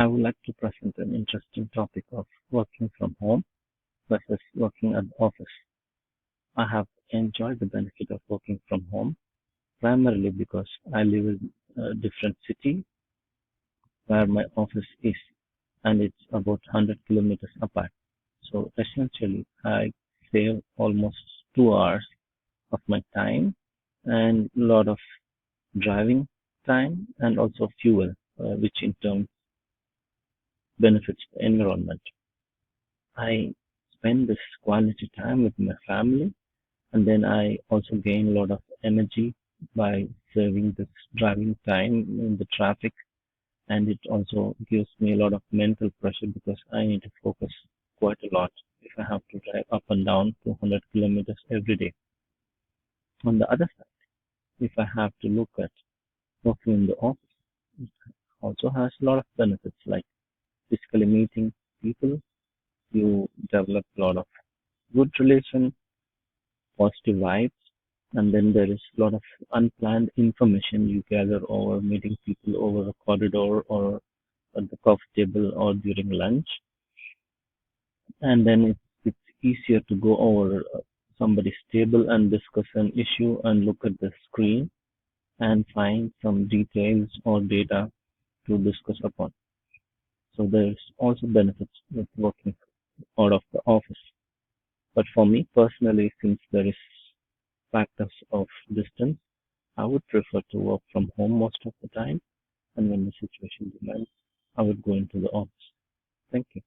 I would like to present an interesting topic of working from home versus working at the office. I have enjoyed the benefit of working from home primarily because I live in a different city where my office is, and it's about 100 kilometers apart. So essentially, I save almost 2 hours of my time and a lot of driving time and also fuel, which in turn benefits the environment. I spend this quality time with my family, and then I also gain a lot of energy by saving this driving time in the traffic, and it also gives me a lot of mental pressure because I need to focus quite a lot if I have to drive up and down 200 kilometers every day. On the other side, if I have to look at working in the office, it also has a lot of benefits like physically meeting people. You develop a lot of good relation, positive vibes, and then there is a lot of unplanned information you gather over meeting people over a corridor or at the coffee table or during lunch. And then it's easier to go over somebody's table and discuss an issue and look at the screen and find some details or data to discuss upon. So there's also benefits with working out of the office. But for me personally, since there is factors of distance, I would prefer to work from home most of the time, and when the situation demands, I would go into the office. Thank you.